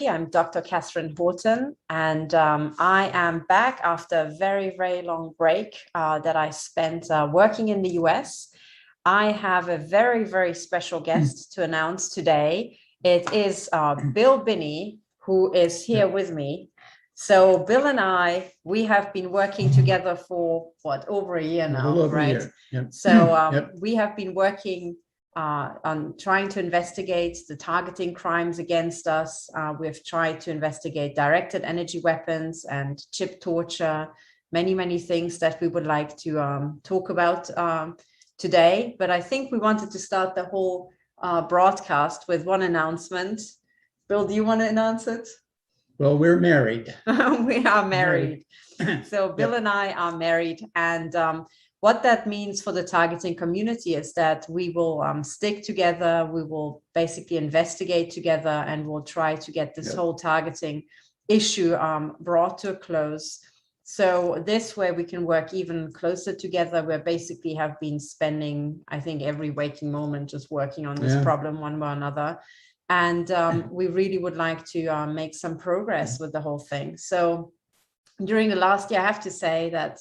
I'm Dr. Katherine Horton, and I am back after a very, very long break that I spent working in the US. I have a very, very special guest to announce today. It is Bill Binney, who is here with me. So Bill and I, we have been working together for over a year now, right? Yep. So we have been working on trying to investigate the targeting crimes against us. We've tried to investigate directed energy weapons and chip torture, many, many things that we would like to talk about today. But I think we wanted to start the whole broadcast with one announcement. Bill, do you want to announce it? Well, we're married. We are married. So Bill and I are married, and what that means for the targeting community is that we will stick together, we will basically investigate together, and we'll try to get this whole targeting issue brought to a close. So this way we can work even closer together. We basically have been spending, I think, every waking moment just working on this problem one way or another. And we really would like to make some progress with the whole thing. So during the last year, I have to say that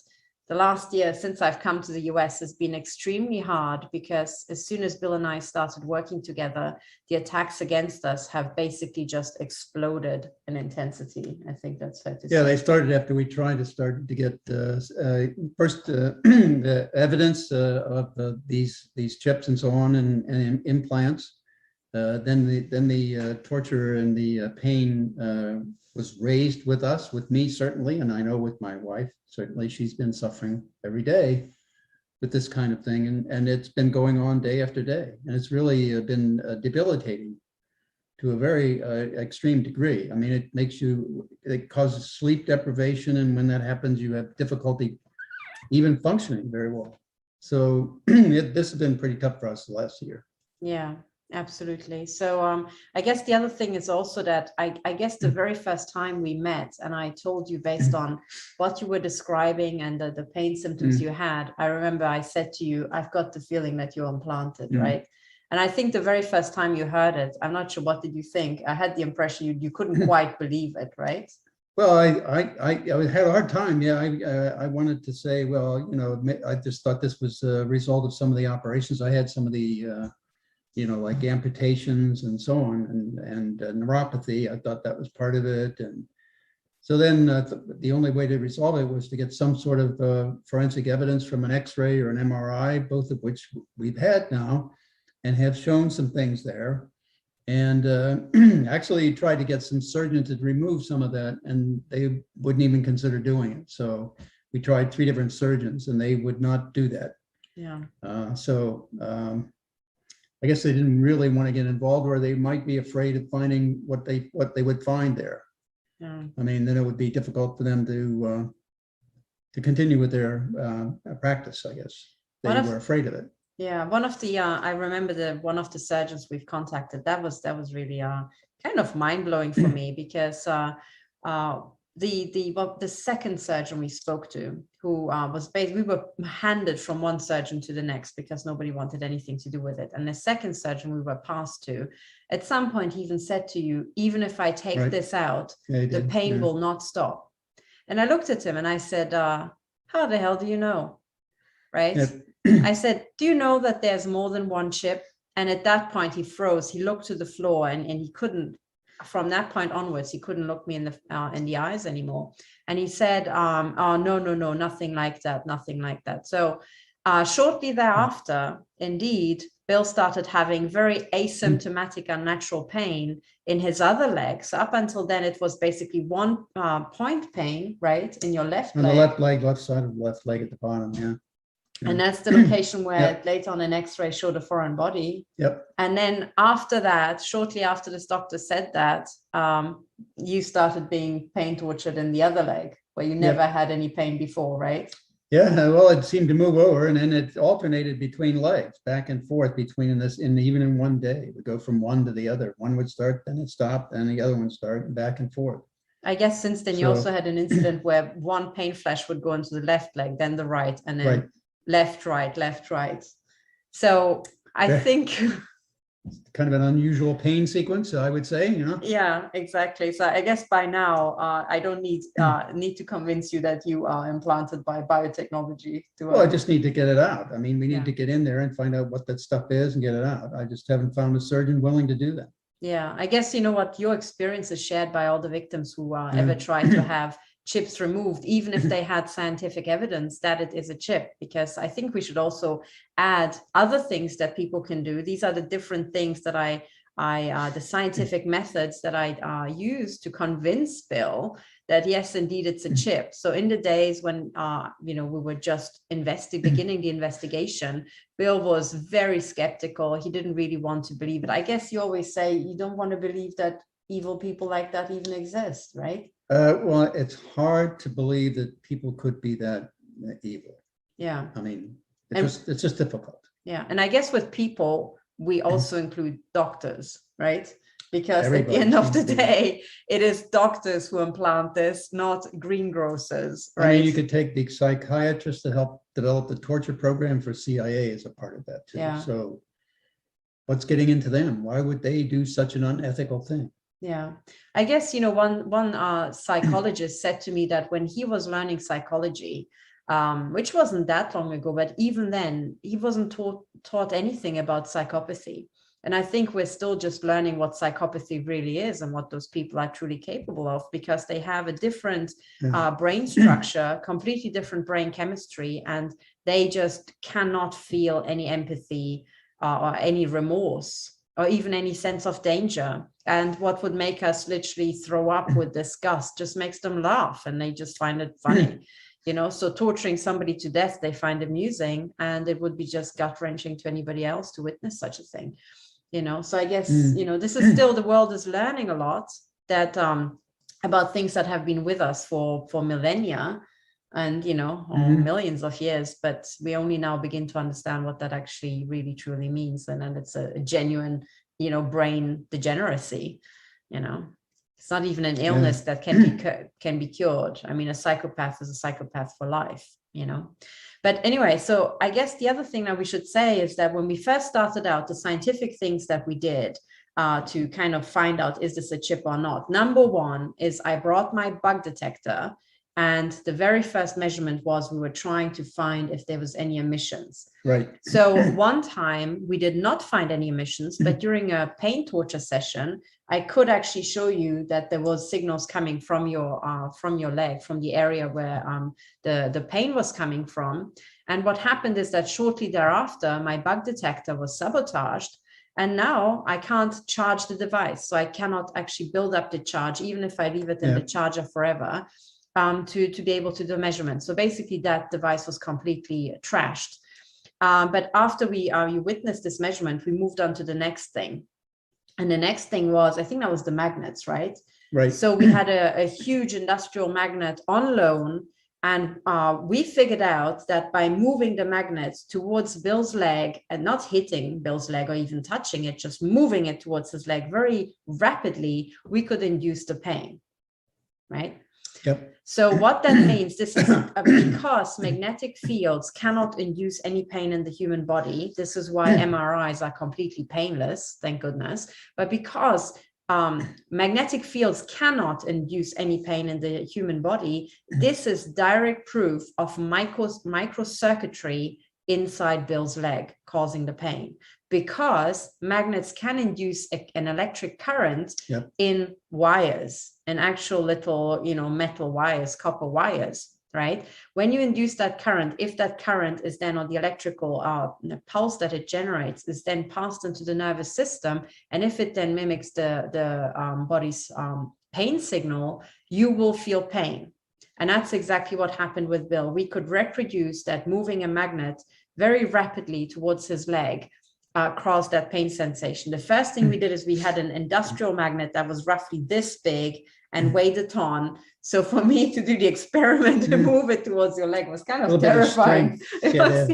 the last year since I've come to the US has been extremely hard, because as soon as Bill and I started working together, the attacks against us have basically just exploded in intensity. I think that's fair to say. Yeah, they started after we tried to get first the evidence of these chips and so on and implants. Then the torture and the pain was raised with us, with me certainly, and I know with my wife. Certainly, she's been suffering every day with this kind of thing, and it's been going on day after day, and it's really been debilitating to a very extreme degree. I mean, it causes sleep deprivation, and when that happens, you have difficulty even functioning very well. So this has been pretty tough for us the last year. Yeah. Absolutely. So I guess the other thing is also that I guess the very first time we met, and I told you based on what you were describing and the pain symptoms you had, I remember I said to you, I've got the feeling that you're implanted, right? And I think the very first time you heard it, I'm not sure, what did you think? I had the impression you couldn't quite believe it, right? Well, I had a hard time. Yeah, I wanted to say, well, you know, I just thought this was a result of some of the operations. I had some of the like amputations and so on, and neuropathy. I thought that was part of it. And so then the only way to resolve it was to get some sort of forensic evidence from an X-ray or an MRI, both of which we've had now and have shown some things there. And actually tried to get some surgeons to remove some of that, and they wouldn't even consider doing it. So we tried 3 different surgeons, and they would not do that. Yeah. I guess they didn't really want to get involved, or they might be afraid of finding what they would find there. Yeah. I mean, then it would be difficult for them to continue with their practice. I guess they were afraid of it. Yeah, one of the I remember one of the surgeons we've contacted. That was really kind of mind blowing for me, because the second surgeon we spoke to, who was based, we were handed from one surgeon to the next because nobody wanted anything to do with it. And the second surgeon we were passed to, at some point he even said to you, even if I take this out, the pain will not stop. And I looked at him and I said, how the hell do you know? Right? Yep. I said, do you know that there's more than one chip? And at that point he froze. He looked to the floor, and he couldn't. From that point onwards, he couldn't look me in the eyes anymore. And he said, oh, no, nothing like that, nothing like that. So shortly thereafter, indeed, Bill started having very asymptomatic unnatural pain in his other leg. So up until then, it was basically one point pain, right, in your left leg. On the left leg, left side of the left leg at the bottom, yeah. And that's the location where later on an X-ray showed a foreign body. Yep. And then after that, shortly after this doctor said that, you started being pain tortured in the other leg, where you never had any pain before, right? Yeah, well, it seemed to move over, and then it alternated between legs, back and forth between this, and even in one day, it would go from one to the other. One would start, then it stopped, then the other one started, and back and forth. I guess since then you also had an incident where one pain flash would go into the left leg, then the right, and then left, right. So I think kind of an unusual pain sequence, I would say, you know? Yeah, exactly. So I guess by now, I don't need to convince you that you are implanted by biotechnology. Well, I just need to get it out. I mean, we need Yeah. to get in there and find out what that stuff is and get it out. I just haven't found a surgeon willing to do that. Yeah, I guess, you know what, your experience is shared by all the victims who ever tried to have chips removed, even if they had scientific evidence that it is a chip, because I think we should also add other things that people can do. These are the different things that the scientific methods that I use to convince Bill that yes, indeed, it's a chip. So in the days when, we were just beginning the investigation, Bill was very skeptical. He didn't really want to believe it. I guess you always say you don't want to believe that evil people like that even exist, right? Well, it's hard to believe that people could be that evil. Yeah. I mean, it's just difficult. Yeah. And I guess with people, we also include doctors, right? Because Everybody at the end of the seems to be. day, it is doctors who implant this, not greengrocers, right? I mean, you could take the psychiatrist to help develop the torture program for CIA as a part of that too. Yeah. So what's getting into them? Why would they do such an unethical thing? Yeah, I guess, one psychologist said to me that when he was learning psychology, which wasn't that long ago, but even then he wasn't taught anything about psychopathy. And I think we're still just learning what psychopathy really is and what those people are truly capable of, because they have a different brain structure, completely different brain chemistry, and they just cannot feel any empathy or any remorse or even any sense of danger. And what would make us literally throw up with disgust just makes them laugh, and they just find it funny. So torturing somebody to death, they find amusing, and it would be just gut-wrenching to anybody else to witness such a thing. So I guess, this is still, the world is learning a lot that about things that have been with us for millennia and, or millions of years, but we only now begin to understand what that actually really truly means. And then it's a genuine, brain degeneracy, it's not even an illness that can be cured. I mean, a psychopath is a psychopath for life, But anyway, so I guess the other thing that we should say is that when we first started out, the scientific things that we did to kind of find out, is this a chip or not? Number one is I brought my bug detector, and the very first measurement was we were trying to find if there was any emissions. Right. So one time we did not find any emissions, but during a pain torture session, I could actually show you that there was signals coming from your leg, from the area where the pain was coming from. And what happened is that shortly thereafter, my bug detector was sabotaged. And now I can't charge the device. So I cannot actually build up the charge, even if I leave it in the charger forever, to be able to do measurements. So basically that device was completely trashed. But after we witnessed this measurement, we moved on to the next thing. And the next thing was, I think that was the magnets, right? Right. So we had a huge industrial magnet on loan, and we figured out that by moving the magnets towards Bill's leg and not hitting Bill's leg or even touching it, just moving it towards his leg very rapidly, we could induce the pain, right? Yep. So what that means, this is because magnetic fields cannot induce any pain in the human body. This is why MRIs are completely painless, thank goodness. But because magnetic fields cannot induce any pain in the human body, this is direct proof of microcircuitry inside Bill's leg causing the pain, because magnets can induce an electric current in wires, and actual little, metal wires, copper wires, right? When you induce that current, if that current is then, or the electrical pulse that it generates is then passed into the nervous system, and if it then mimics the body's pain signal, you will feel pain. And that's exactly what happened with Bill. We could reproduce that moving a magnet very rapidly towards his leg, caused that pain sensation. The first thing we did is we had an industrial magnet that was roughly this big and weighed a ton. So for me to do the experiment to move it towards your leg was kind of terrifying. It was,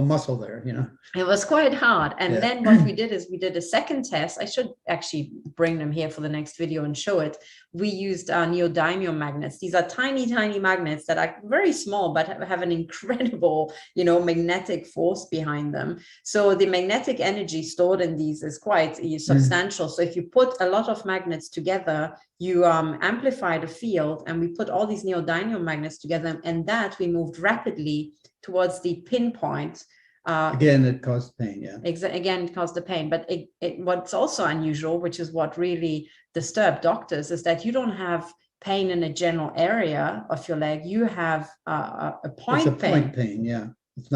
muscle there, you know. It was quite hard. And then what we did is we did a second test. I should actually bring them here for the next video and show it. We used neodymium magnets. These are tiny, tiny magnets that are very small, but have an incredible, you know, magnetic force behind them. So the magnetic energy stored in these is quite substantial. So if you put a lot of magnets together, you amplify the field, and we put all these neodymium magnets together, and that we moved rapidly towards the pinpoint. Again, it caused pain, yeah. Again, it caused the pain. But what's also unusual, which is what really disturbed doctors, is that you don't have pain in a general area of your leg. You have a point pain. It's a point pain, yeah. It's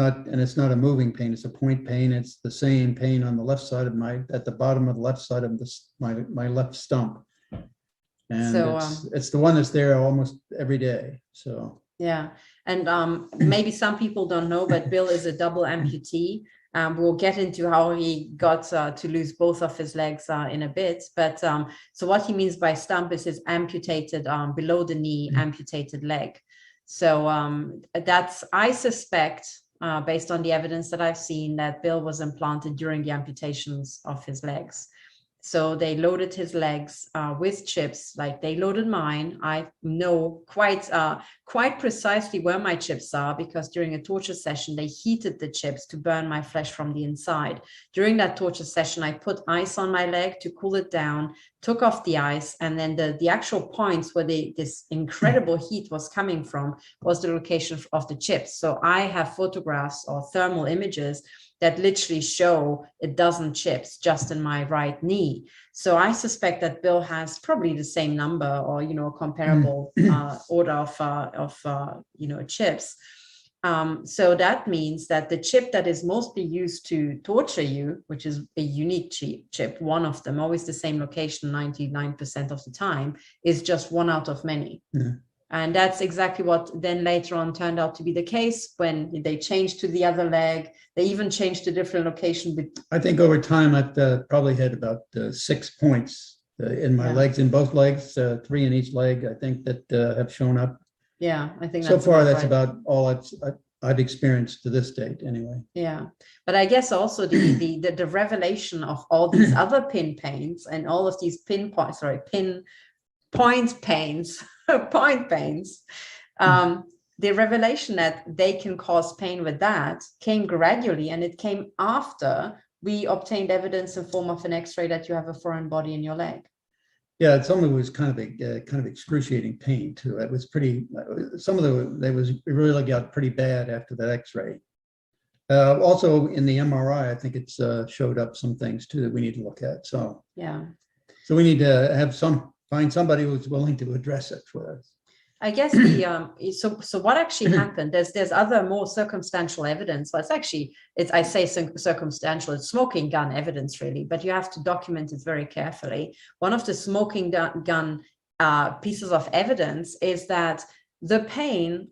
not a moving pain. It's a point pain. It's the same pain on the left side of at the bottom of the left side of my left stump. And so, it's the one that's there almost every day. So yeah, and maybe some people don't know, but Bill is a double amputee. We'll get into how he got to lose both of his legs in a bit. But so what he means by stump is his amputated below the knee amputated leg. So I suspect, based on the evidence that I've seen, that Bill was implanted during the amputations of his legs. So they loaded his legs with chips, like they loaded mine. I know quite precisely where my chips are, because during a torture session, they heated the chips to burn my flesh from the inside. During that torture session, I put ice on my leg to cool it down, took off the ice, and then the actual points where this incredible heat was coming from was the location of the chips. So I have photographs or thermal images that literally show a dozen chips just in my right knee. So I suspect that Bill has probably the same number, or, you know, a comparable order of chips. So that means that the chip that is mostly used to torture you, which is a unique chip, one of them, always the same location 99% of the time, is just one out of many. Yeah. And that's exactly what then later on turned out to be the case when they changed to the other leg. They even changed to different location. I think over time I've probably had about 6 points in my legs, in both legs, 3 in each leg, I think, that have shown up. Yeah, I think that's so far that's right. About all I've experienced to this date anyway. Yeah, but I guess also the revelation of all these other pin pains and all of these point pains, the revelation that they can cause pain with that came gradually, and it came after we obtained evidence in form of an X-ray that you have a foreign body in your leg. Yeah, some of it was kind of excruciating pain too. It was pretty. Some of it really got pretty bad after that X-ray. Also in the MRI, I think it's showed up some things too that we need to look at. So yeah. So we need to find somebody who's willing to address it for us. I guess so what actually happened, there's other more circumstantial evidence. Well, I say circumstantial, it's smoking gun evidence really, but you have to document it very carefully. One of the smoking gun pieces of evidence is that the pain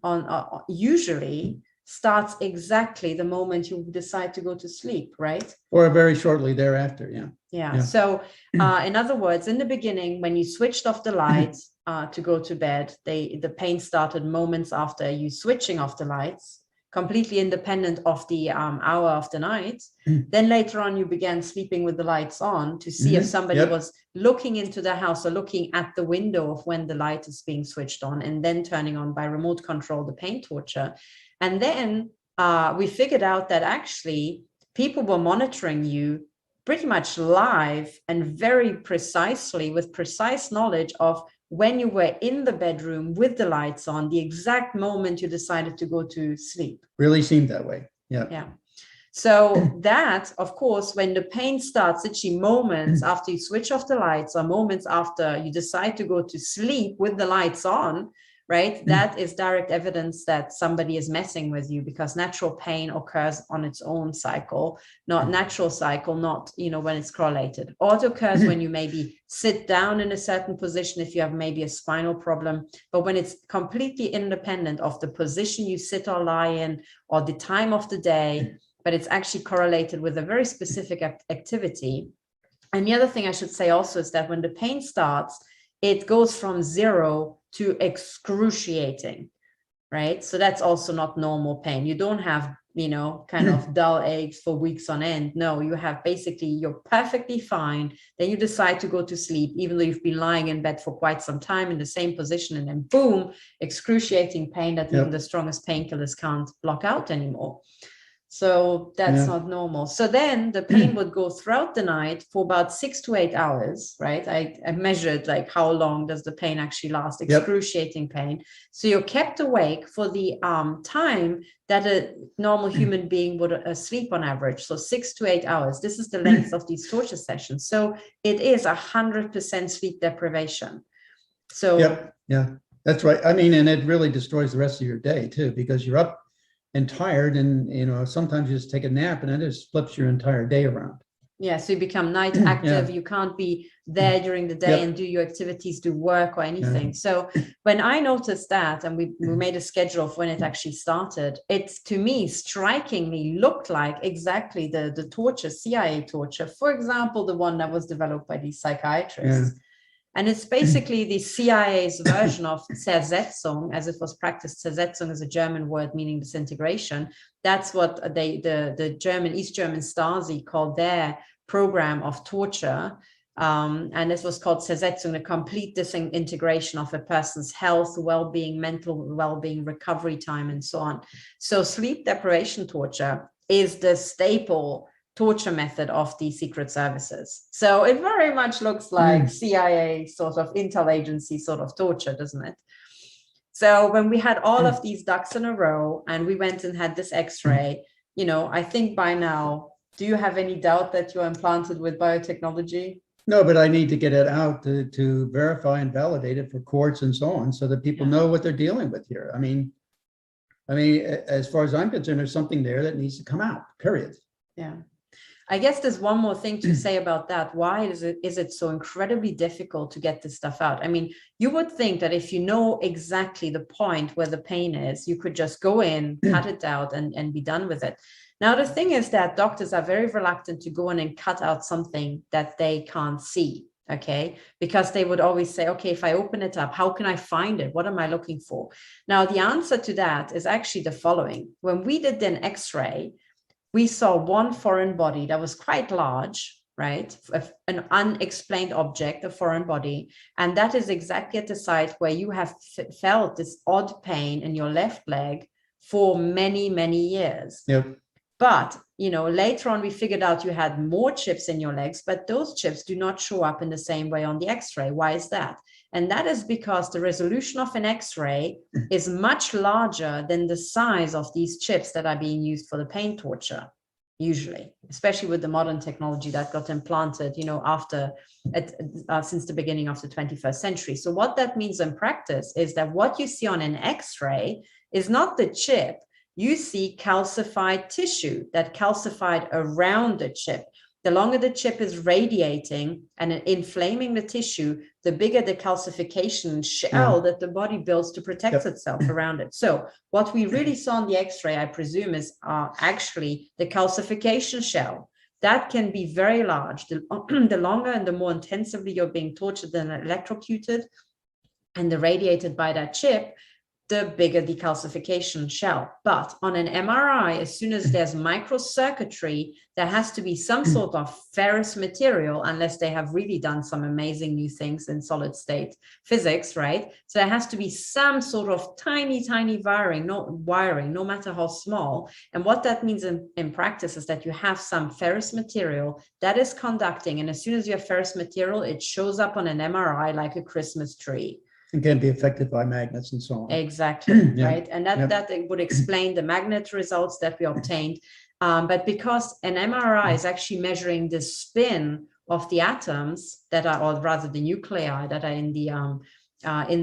usually starts exactly the moment you decide to go to sleep, right? Or very shortly thereafter, yeah. Yeah. So in other words, in the beginning, when you switched off the lights to go to bed, the pain started moments after you switching off the lights, completely independent of the hour of the night. Then later on, you began sleeping with the lights on to see if somebody was looking into the house or looking at the window of when the light is being switched on, and then turning on by remote control the pain torture. And then we figured out that actually people were monitoring you pretty much live and very precisely, with precise knowledge of when you were in the bedroom with the lights on, the exact moment you decided to go to sleep. Really seemed that way. Yeah. Yeah. So that, of course, when the pain starts, itchy moments after you switch off the lights, or moments after you decide to go to sleep with the lights on, right? That is direct evidence that somebody is messing with you, because natural pain occurs on its own cycle, not natural cycle, not, when it's correlated. Or it occurs when you maybe sit down in a certain position, if you have maybe a spinal problem, but when it's completely independent of the position you sit or lie in or the time of the day, but it's actually correlated with a very specific activity. And the other thing I should say also is that when the pain starts, it goes from 0 to excruciating, right? So that's also not normal pain. You don't have, you know, kind of dull aches for weeks on end. No, you have basically, you're perfectly fine. Then you decide to go to sleep, even though you've been lying in bed for quite some time in the same position, and then boom, excruciating pain that even the strongest painkillers can't block out anymore. So that's not normal. So then the pain would go throughout the night for about 6 to 8 hours, right? I measured like how long does the pain actually last, excruciating pain. So you're kept awake for the time that a normal human being would sleep on average. So 6 to 8 hours. This is the length of these torture sessions. So it is 100% sleep deprivation. So that's right. I mean, and it really destroys the rest of your day too, because you're up and tired, and you know, sometimes you just take a nap and it just flips your entire day around. Yeah, so you become night active. You can't be there during the day and do your activities, do work or anything. So when I noticed that, and we made a schedule of when it actually started, it's, to me, strikingly looked like exactly the torture, CIA torture, for example, the one that was developed by these psychiatrists. And it's basically the CIA's version of Zersetzung, as it was practiced. Zersetzung is a German word meaning disintegration. That's what the German, East German Stasi called their program of torture. And this was called Zersetzung, the complete disintegration of a person's health, well-being, mental well-being, recovery time, and so on. So sleep deprivation torture is the staple torture method of the secret services. So it very much looks like CIA sort of intel agency sort of torture, doesn't it? So when we had all of these ducks in a row and we went and had this x-ray, you know, I think by now, do you have any doubt that you're implanted with biotechnology? No, but I need to get it out to verify and validate it for courts and so on, so that people know what they're dealing with here. I mean, as far as I'm concerned, there's something there that needs to come out, period. Yeah. I guess there's one more thing to say about that. Why is it so incredibly difficult to get this stuff out? I mean, you would think that if you know exactly the point where the pain is, you could just go in, cut it out, and be done with it. Now, the thing is that doctors are very reluctant to go in and cut out something that they can't see, okay? Because they would always say, okay, if I open it up, how can I find it? What am I looking for? Now, the answer to that is actually the following. When we did an X-ray, we saw one foreign body that was quite large, right? An unexplained object, a foreign body. And that is exactly at the site where you have felt this odd pain in your left leg for many, many years. Yep. But, you know, later on, we figured out you had more chips in your legs, but those chips do not show up in the same way on the X-ray. Why is that? And that is because the resolution of an X-ray is much larger than the size of these chips that are being used for the pain torture, usually, especially with the modern technology that got implanted, you know, since the beginning of the 21st century. So what that means in practice is that what you see on an X-ray is not the chip. You see calcified tissue that calcified around the chip. The longer the chip is radiating and inflaming the tissue, the bigger the calcification shell that the body builds to protect itself around it. So what we really saw on the X-ray, I presume, is actually the calcification shell. That can be very large. The longer and the more intensively you're being tortured and electrocuted and irradiated by that chip, the bigger the calcification shell. But on an MRI, as soon as there's microcircuitry, there has to be some sort of ferrous material, unless they have really done some amazing new things in solid state physics, right? So there has to be some sort of tiny, tiny wiring, no matter how small. And what that means in practice is that you have some ferrous material that is conducting. And as soon as you have ferrous material, it shows up on an MRI like a Christmas tree. And can be affected by magnets and so on. Exactly, right? And that would explain the magnet results that we obtained. But because an MRI is actually measuring the spin of the atoms that are, or rather the nuclei that are in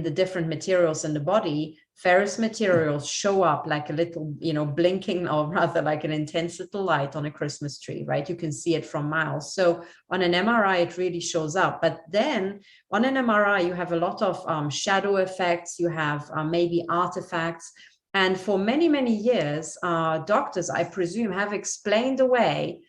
the different materials in the body, ferrous materials show up like a little, you know, blinking, or rather like an intense little light on a Christmas tree, right? You can see it from miles. So on an MRI, it really shows up. But then on an MRI, you have a lot of shadow effects. You have maybe artifacts. And for many, many years, doctors, I presume, have explained away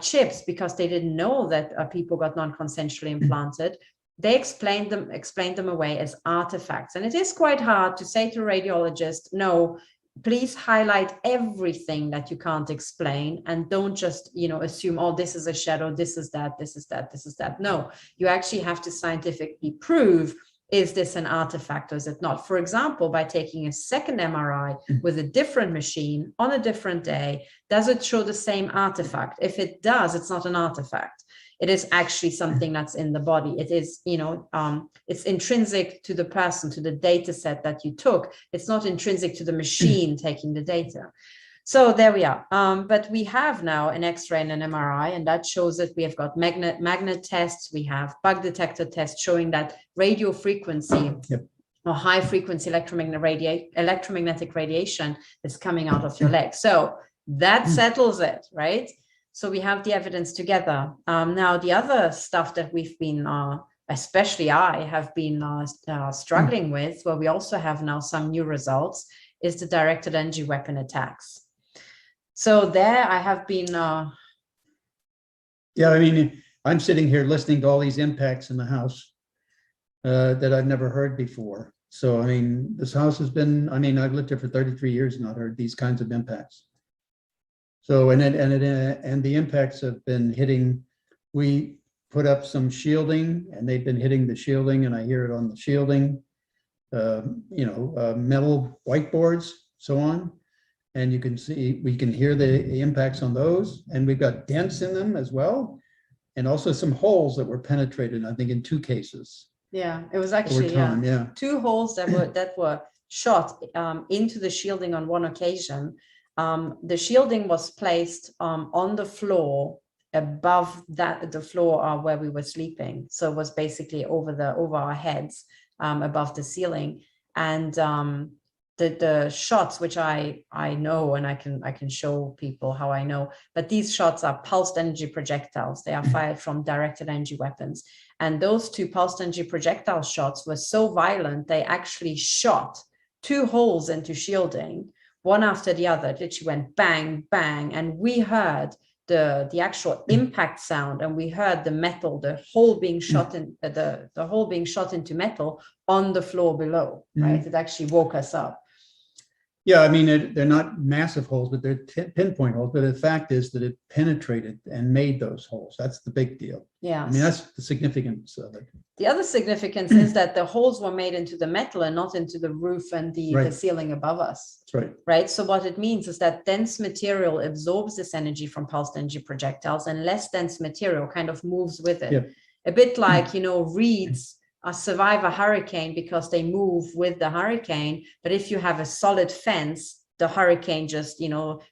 chips because they didn't know that people got non-consensually implanted. they explained them away as artifacts. And it is quite hard to say to a radiologist, no, please highlight everything that you can't explain and don't just, assume, oh, this is a shadow, this is that, this is that, this is that. No, you actually have to scientifically prove, is this an artifact or is it not? For example, by taking a second MRI with a different machine on a different day, does it show the same artifact? If it does, it's not an artifact. It is actually something that's in the body. It is, it's intrinsic to the person, to the data set that you took. It's not intrinsic to the machine taking the data. So there we are. But we have now an X-ray and an MRI, and that shows that we have got magnet tests. We have bug detector tests showing that radio frequency or high frequency electromagnetic radiation is coming out of your leg. So that settles it, right? So we have the evidence together. Now, the other stuff that we've been, especially I have been struggling with, where we also have now some new results, is the directed energy weapon attacks. So there I have been. Yeah, I mean, I'm sitting here listening to all these impacts in the house that I've never heard before. So, I mean, this house has been, I've lived here for 33 years and not heard these kinds of impacts. So, and the impacts have been hitting, we put up some shielding and they've been hitting the shielding, and I hear it on the shielding, metal whiteboards, so on. And you can see, we can hear the impacts on those, and we've got dents in them as well. And also some holes that were penetrated, I think in 2 cases. Yeah, it was actually time, 2 holes that were shot into the shielding on one occasion. The shielding was placed on the floor above the floor where we were sleeping. So it was basically over our heads, above the ceiling. And the shots, which I know, and I can show people how I know, but these shots are pulsed energy projectiles. They are fired from directed energy weapons. And those 2 pulsed energy projectile shots were so violent, they actually shot 2 holes into shielding, one after the other. It literally went bang, bang. And we heard the actual impact sound, and we heard the metal, the hole being shot in the hole being shot into metal on the floor below, right? It actually woke us up. Yeah, I mean, they're not massive holes, but they're pinpoint holes. But the fact is that it penetrated and made those holes. That's the big deal. Yeah. I mean, that's the significance of it. The other significance is that the holes were made into the metal and not into the roof and the ceiling above us. That's right. Right. So what it means is that dense material absorbs this energy from pulsed energy projectiles, and less dense material kind of moves with it. Yeah. A bit like, reeds survive a hurricane because they move with the hurricane. But if you have a solid fence, the hurricane just,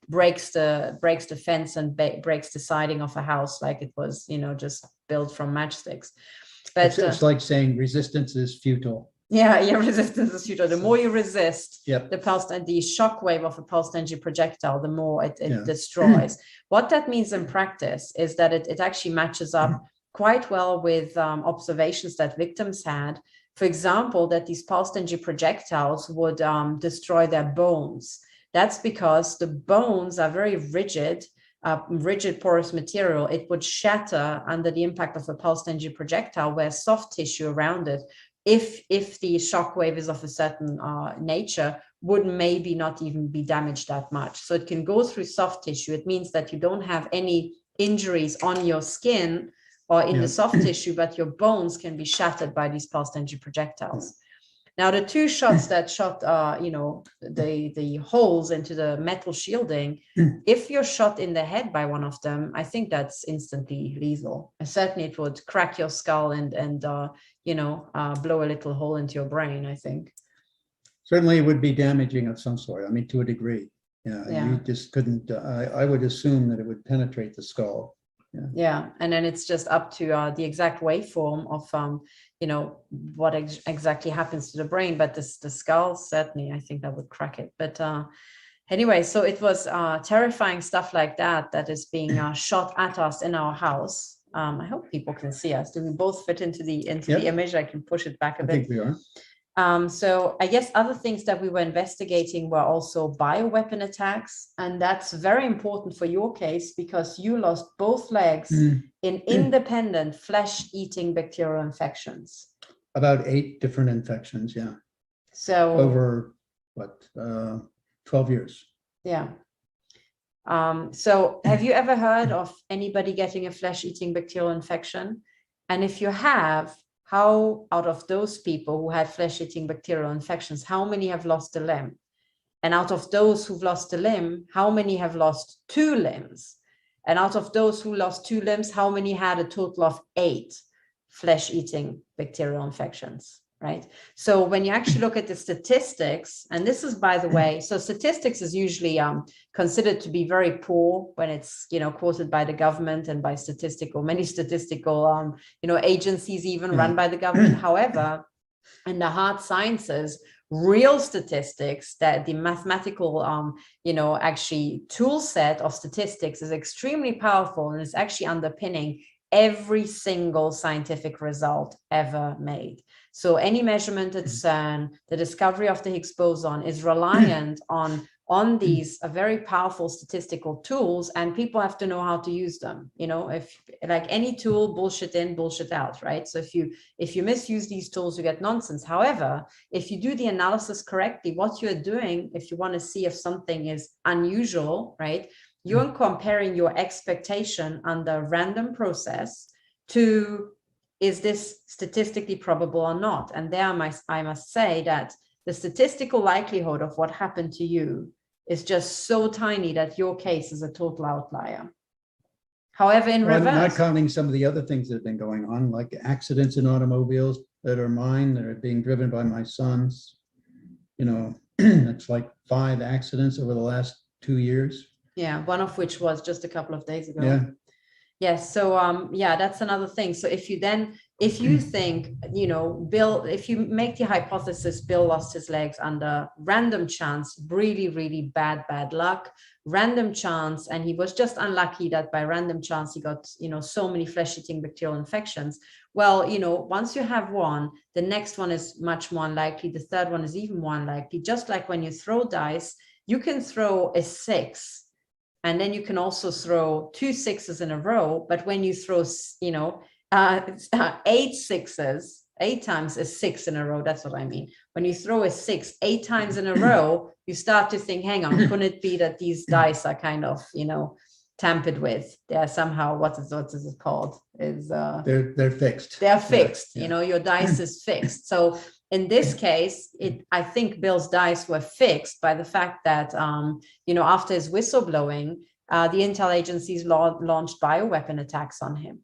breaks the fence and breaks the siding of a house like it was, just built from matchsticks. But it's like saying resistance is futile. Yeah, resistance is futile. The more you resist the pulse and the shock wave of a pulsed energy projectile, the more it destroys. What that means in practice is that it actually matches up quite well with observations that victims had. For example, that these pulsed energy projectiles would destroy their bones. That's because the bones are very rigid, porous material. It would shatter under the impact of a pulsed energy projectile, where soft tissue around it, if the shock wave is of a certain nature, would maybe not even be damaged that much. So it can go through soft tissue. It means that you don't have any injuries on your skin or in the soft tissue, but your bones can be shattered by these pulsed energy projectiles. Now, the 2 shots that shot, the holes into the metal shielding, if you're shot in the head by one of them, I think that's instantly lethal. And certainly it would crack your skull and blow a little hole into your brain, I think. Certainly it would be damaging of some sort. I mean, to a degree. Yeah. You just couldn't, I would assume that it would penetrate the skull. Yeah, and then it's just up to the exact waveform of what exactly happens to the brain, but the skull, certainly I think that would crack it. But anyway, so it was terrifying stuff like that is being shot at us in our house. I hope people can see us. Do we both fit into the image? I can push it back a bit. I think we are. So I guess other things that we were investigating were also bioweapon attacks. And that's very important for your case because you lost both legs in independent flesh-eating bacterial infections. About 8 different infections, yeah. So over what, 12 years. Yeah. So have you ever heard of anybody getting a flesh-eating bacterial infection? And if you have, how out of those people who had flesh-eating bacterial infections, how many have lost a limb? And out of those who've lost a limb, how many have lost 2 limbs? And out of those who lost 2 limbs, how many had a total of 8 flesh-eating bacterial infections? Right. So when you actually look at the statistics, and this is, by the way, so statistics is usually considered to be very poor when it's, quoted by the government and by many statistical, agencies even run by the government. However, in the hard sciences, real statistics, that the mathematical, actually tool set of statistics is extremely powerful and is actually underpinning every single scientific result ever made. So any measurement at CERN, the discovery of the Higgs boson is reliant on these very powerful statistical tools, and people have to know how to use them. If like any tool, bullshit in, bullshit out, right? So if you misuse these tools, you get nonsense. However, if you do the analysis correctly, what you're doing, if you want to see if something is unusual, right, you're comparing your expectation under random process to, is this statistically probable or not? And there I must say that the statistical likelihood of what happened to you is just so tiny that your case is a total outlier. However, in reverse, I'm not counting some of the other things that have been going on, like accidents in automobiles that are mine, that are being driven by my sons. It's like 5 accidents over the last 2 years. Yeah, one of which was just a couple of days ago. Yeah. Yes. So, that's another thing. So if you think, Bill, if you make the hypothesis, Bill lost his legs under random chance, really, really bad luck, random chance. And he was just unlucky that by random chance, he got, so many flesh-eating bacterial infections. Well, once you have one, the next one is much more unlikely. The third one is even more unlikely. Just like when you throw dice, you can throw a 6. And then you can also throw 2 6s in a row. But when you throw, 8 6s, 8 times a 6 in a row, that's what I mean. When you throw a 6 8 times in a row, you start to think, hang on, couldn't it be that these dice are kind of, tampered with? They're somehow, what is it called? They're fixed. They're fixed. Yeah. Your dice is fixed. So in this case, I think Bill's dice were fixed by the fact that, after his whistleblowing, the intel agencies launched bioweapon attacks on him.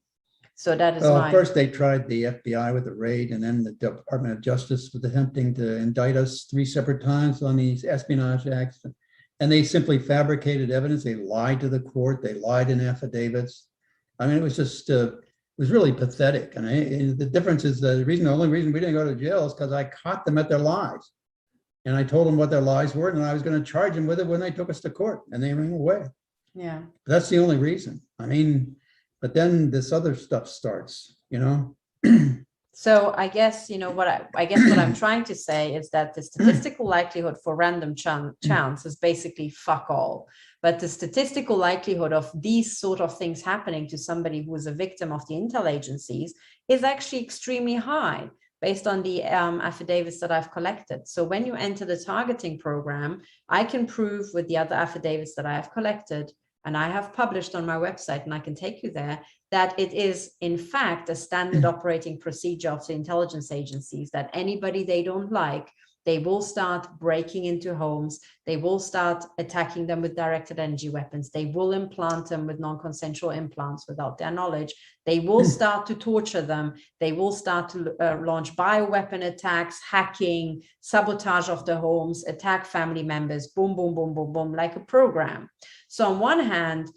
So that is first they tried the FBI with the raid, and then the Department of Justice was attempting to indict us 3 separate times on these espionage acts. And they simply fabricated evidence. They lied to the court. They lied in affidavits. I mean, it was just, it was really pathetic. And the difference is the only reason we didn't go to jail is because I caught them at their lies. And I told them what their lies were, and I was going to charge them with it when they took us to court, and they ran away. Yeah. But that's the only reason. I mean, but then this other stuff starts, So I guess, what I'm trying to say is that the statistical likelihood for random chance is basically fuck all. But the statistical likelihood of these sort of things happening to somebody who is a victim of the intel agencies is actually extremely high based on the affidavits that I've collected. So when you enter the targeting program, I can prove with the other affidavits that I have collected and I have published on my website, and I can take you there, that it is in fact a standard operating procedure of the intelligence agencies that anybody they don't like, they will start breaking into homes, they will start attacking them with directed energy weapons, they will implant them with non-consensual implants without their knowledge, they will start to torture them, they will start to launch bioweapon attacks, hacking, sabotage of the homes, attack family members, boom, boom, boom, boom, boom, like a program. So on one hand,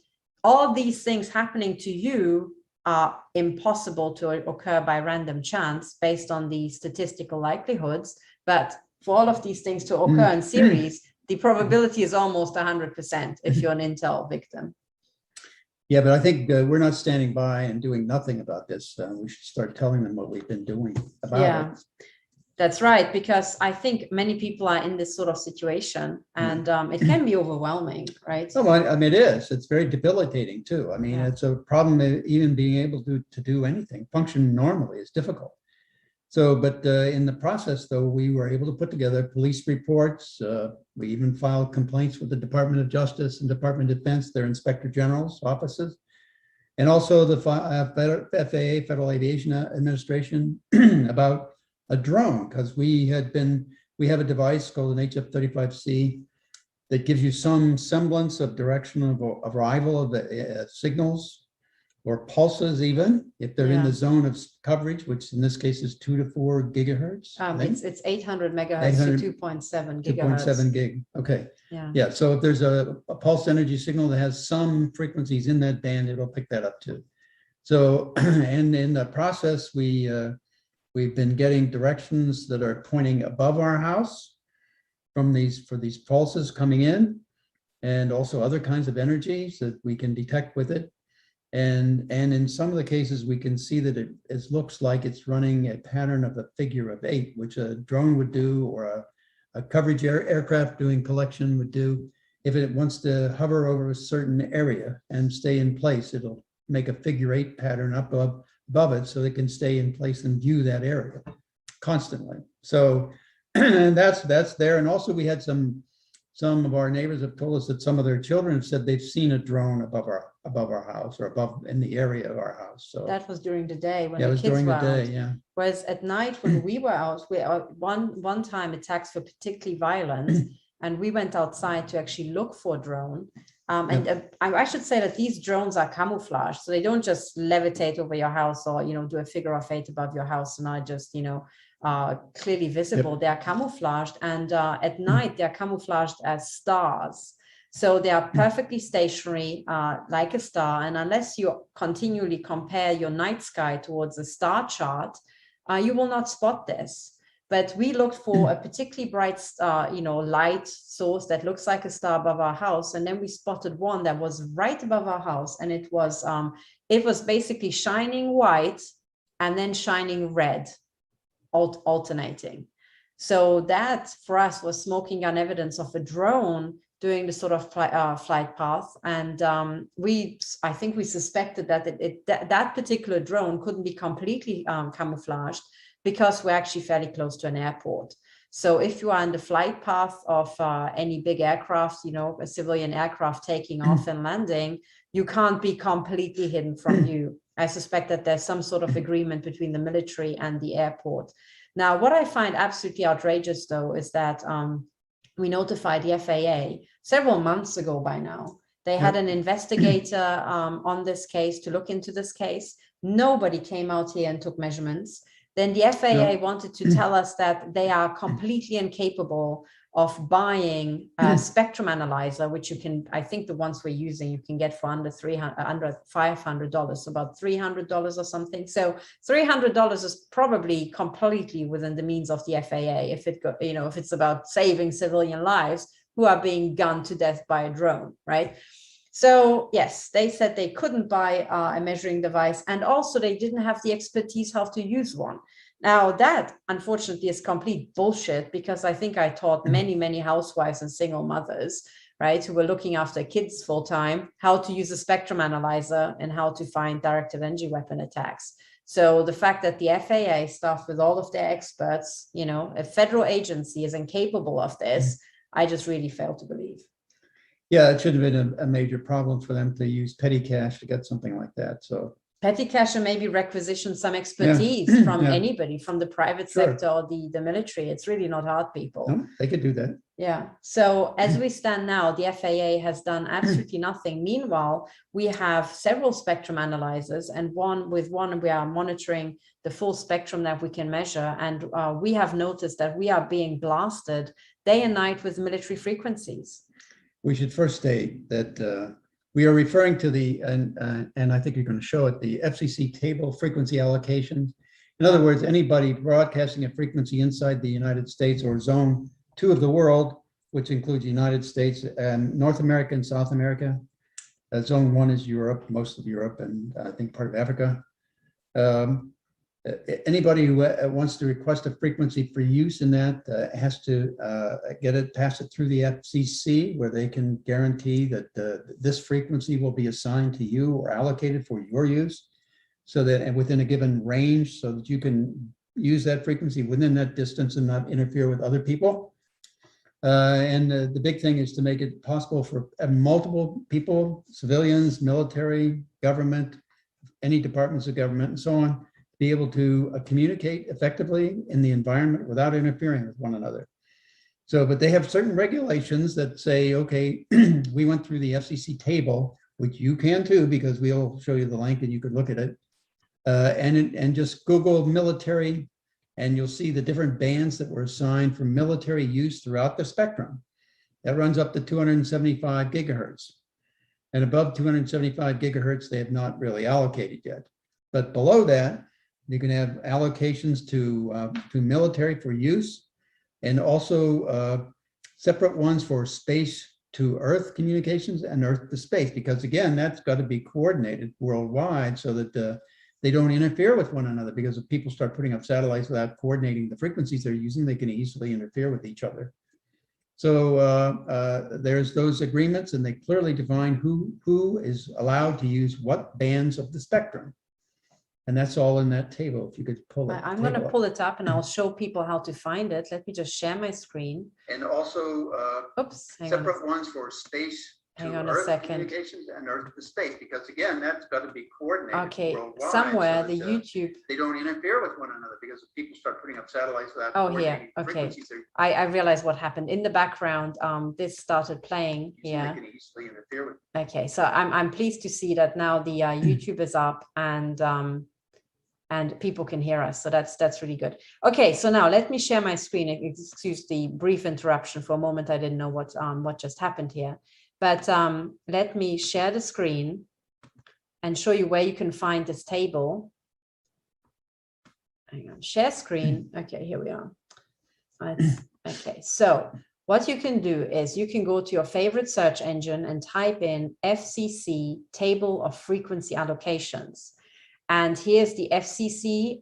all these things happening to you are impossible to occur by random chance based on the statistical likelihoods, but for all of these things to occur in series, the probability is almost 100% if you're an intel victim. Yeah, but I think we're not standing by and doing nothing about this. We should start telling them what we've been doing about it. That's right, because I think many people are in this sort of situation, and it can be overwhelming, right? Oh, I mean, it is. It's very debilitating too. I mean, it's a problem even being able to do anything, function normally is difficult. So, but in the process, though, we were able to put together police reports. We even filed complaints with the Department of Justice and Department of Defense, their Inspector General's offices, and also the FAA, Federal Aviation Administration, about a drone, because we have a device called an HF-35C that gives you some semblance of direction of arrival of the signals or pulses, even if they're in the zone of coverage, which in this case is 2 to 4 gigahertz. It's 800 megahertz to 2.7 gigahertz. 2.7 gig. Okay. Yeah. So if there's a pulse energy signal that has some frequencies in that band, it'll pick that up too. So, and in the process, we've been getting directions that are pointing above our house for these pulses coming in, and also other kinds of energies that we can detect with it. And in some of the cases, we can see that it looks like it's running a pattern of a figure of 8, which a drone would do, or a coverage aircraft doing collection would do. If it wants to hover over a certain area and stay in place, it'll make a figure 8 pattern up above it so it can stay in place and view that area constantly. So that's there. And also we had some of our neighbors have told us that some of their children have said they've seen a drone above our house, or above in the area of our house. So that was during the day when it the was kids during were the day, out. yeah. Whereas at night when we were out, one time attacks were particularly violent, and we went outside to actually look for a drone. I should say that these drones are camouflaged, so they don't just levitate over your house or do a figure of 8 above your house and are just clearly visible. Yep. They are camouflaged, and at night they're camouflaged as stars. So they are perfectly stationary, like a star. And unless you continually compare your night sky towards a star chart, you will not spot this. But we looked for a particularly bright, light source that looks like a star above our house, and then we spotted one that was right above our house, and it was basically shining white and then shining red, alternating. So that for us was smoking gun evidence of a drone doing the sort of flight path, and I think we suspected that that particular drone couldn't be completely camouflaged, because we're actually fairly close to an airport. So if you are in the flight path of any big aircraft, a civilian aircraft taking off and landing, you can't be completely hidden from view. I suspect that there's some sort of agreement between the military and the airport. Now, what I find absolutely outrageous, though, is that we notified the FAA several months ago by now. They had an investigator on this case to look into this case. Nobody came out here and took measurements. Then the FAA wanted to tell us that they are completely incapable of buying a spectrum analyzer, which you can, I think the ones we're using, you can get for under $500, so about $300 or something. So $300 is probably completely within the means of the FAA if it's about saving civilian lives who are being gunned to death by a drone, right? So yes, they said they couldn't buy a measuring device, and also they didn't have the expertise how to use one. Now that, unfortunately, is complete bullshit, because I think I taught many, many housewives and single mothers, right, who were looking after kids full time, how to use a spectrum analyzer and how to find directed energy weapon attacks. So the fact that the FAA, staffed with all of their experts, a federal agency, is incapable of this, I just really fail to believe. Yeah, it should have been a major problem for them to use petty cash to get something like that. So petty cash, and maybe requisition some expertise from anybody, from the private sector or the military. It's really not hard, people. No, they could do that. Yeah. So as we stand now, the FAA has done absolutely nothing. Meanwhile, we have several spectrum analyzers, and with one we are monitoring the full spectrum that we can measure. And we have noticed that we are being blasted day and night with military frequencies. We should first state that we are referring to and I think you're going to show it, the FCC table frequency allocations. In other words, anybody broadcasting a frequency inside the United States or zone 2 of the world, which includes the United States and North America and South America. Zone 1 is Europe, most of Europe, and I think part of Africa. anybody who wants to request a frequency for use in that has to pass it through the FCC, where they can guarantee that this frequency will be assigned to you or allocated for your use, so that and within a given range, so that you can use that frequency within that distance and not interfere with other people. And the big thing is to make it possible for multiple people, civilians, military, government, any departments of government, and so on, be able to communicate effectively in the environment without interfering with one another. So, but they have certain regulations that say, okay, we went through the FCC table, which you can too, because we'll show you the link and you could look at it. And just Google military, and you'll see the different bands that were assigned for military use throughout the spectrum. That runs up to 275 gigahertz. And above 275 gigahertz, they have not really allocated yet. But below that, you can have allocations to military for use, and also separate ones for space to Earth communications and Earth to space, because again, that's got to be coordinated worldwide so that they don't interfere with one another, because if people start putting up satellites without coordinating the frequencies they're using, they can easily interfere with each other. So there's those agreements, and they clearly define who is allowed to use what bands of the spectrum. And that's all in that table. If you could pull it. I'm going to pull it up and I'll show people how to find it. Let me just share my screen. And also separate ones for space to Earth communications and Earth to space, because again, that's got to be coordinated. Okay, worldwide, somewhere so the YouTube. They don't interfere with one another, because if people start putting up satellites without here, okay. I realized what happened in the background. This started playing here. They can easily interfere with. Okay, so I'm pleased to see that now the YouTube is up and people can hear us. So that's really good. Okay, so now let me share my screen. Excuse the brief interruption for a moment. I didn't know what just happened here. But let me share the screen and show you where you can find this table. Hang on, share screen. Okay, here we are. Okay, so what you can do is you can go to your favorite search engine and type in FCC table of frequency allocations. And here's the fcc.gov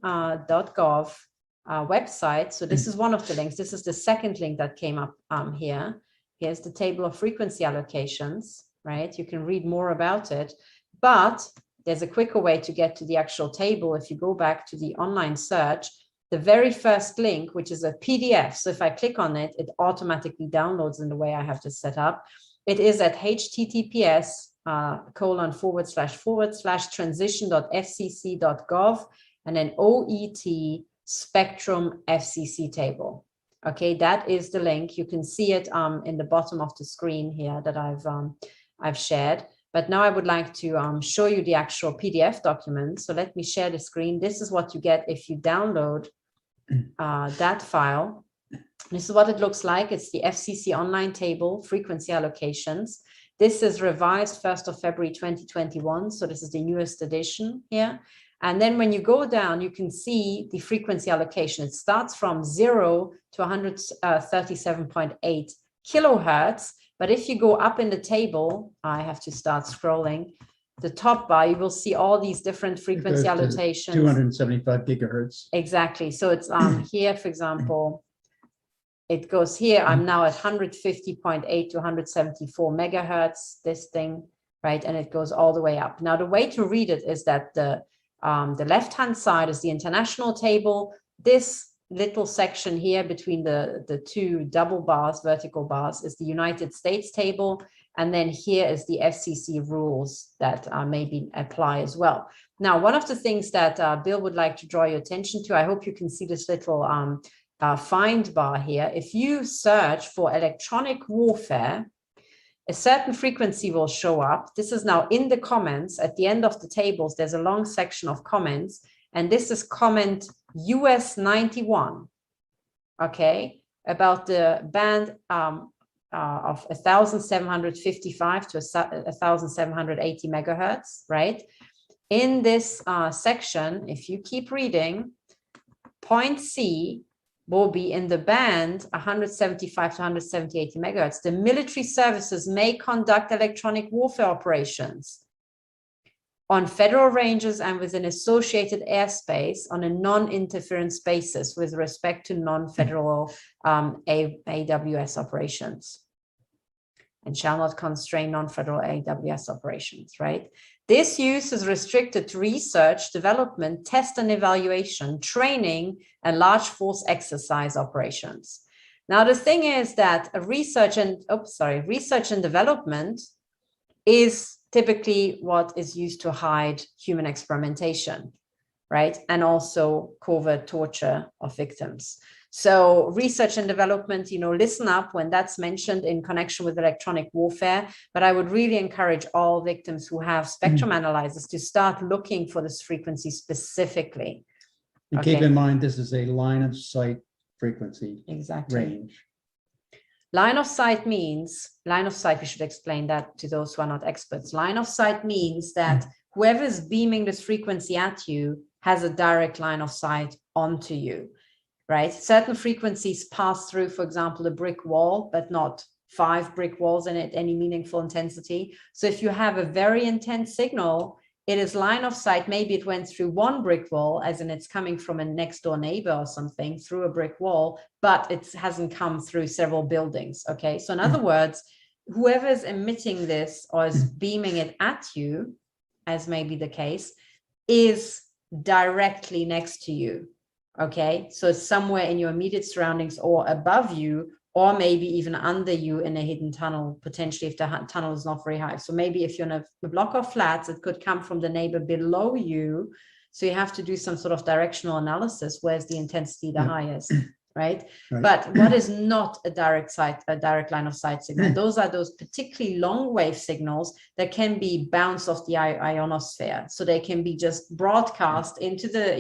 website. So this is one of the links. This is the second link that came up here. Here's the table of frequency allocations, right? You can read more about it, but there's a quicker way to get to the actual table. If you go back to the online search, the very first link, which is a PDF. So if I click on it, it automatically downloads in the way I have this set up. It is at https://transition.fcc.gov and then OET spectrum FCC table. Okay, that is the link. You can see it in the bottom of the screen here that I've shared. But now I would like to show you the actual PDF document. So let me share the screen. This is what you get if you download that file. This is what it looks like. It's the FCC online table, frequency allocations. This is revised 1st of February 2021. So this is the newest edition here. And then when you go down, you can see the frequency allocation. It starts from 0 to 137.8 kilohertz. But if you go up in the table, I have to start scrolling, the top bar, you will see all these different frequency allocations. 275 gigahertz. Exactly. So it's here, for example, it goes here. I'm now at 150.8 to 174 megahertz, this thing, right? And it goes all the way up. Now, the way to read it is that the left-hand side is the international table. This little section here between the two double bars, vertical bars, is the United States table. And then here is the FCC rules that maybe apply as well. Now, one of the things that Bill would like to draw your attention to, I hope you can see this little find bar here. If you search for electronic warfare, a certain frequency will show up. This is now in the comments. At the end of the tables, there's a long section of comments. And this is comment US 91, okay, about the band of 1,755 to 1,780 megahertz, right? In this section, if you keep reading, point C will be in the band 175 to 170 megahertz. The military services may conduct electronic warfare operations on federal ranges and within associated airspace on a non-interference basis with respect to non-federal AWS operations, and shall not constrain non-federal AWS operations, right? This use is restricted to research, development, test and evaluation, training, and large force exercise operations. Now, the thing is that research and development is typically what is used to hide human experimentation, right? And also covert torture of victims. So research and development, listen up when that's mentioned in connection with electronic warfare. But I would really encourage all victims who have spectrum analyzers to start looking for this frequency specifically. And keep in mind, this is a line of sight frequency range. Line of sight means, we should explain that to those who are not experts. Line of sight means that whoever is beaming this frequency at you has a direct line of sight onto you. Right? Certain frequencies pass through, for example, a brick wall, but not 5 brick walls in it, any meaningful intensity. So if you have a very intense signal, it is line of sight. Maybe it went through 1 brick wall, as in it's coming from a next door neighbor or something through a brick wall, but it hasn't come through several buildings. Okay. So in other words, whoever is emitting this or is beaming it at you, as may be the case, is directly next to you. Okay, so it's somewhere in your immediate surroundings or above you, or maybe even under you in a hidden tunnel, potentially if the tunnel is not very high. So maybe if you're in a block of flats, it could come from the neighbor below you. So you have to do some sort of directional analysis. Where's the intensity the highest, right? But what is not a direct line of sight signal? Those are those particularly long wave signals that can be bounced off the ionosphere. So they can be just broadcast into the,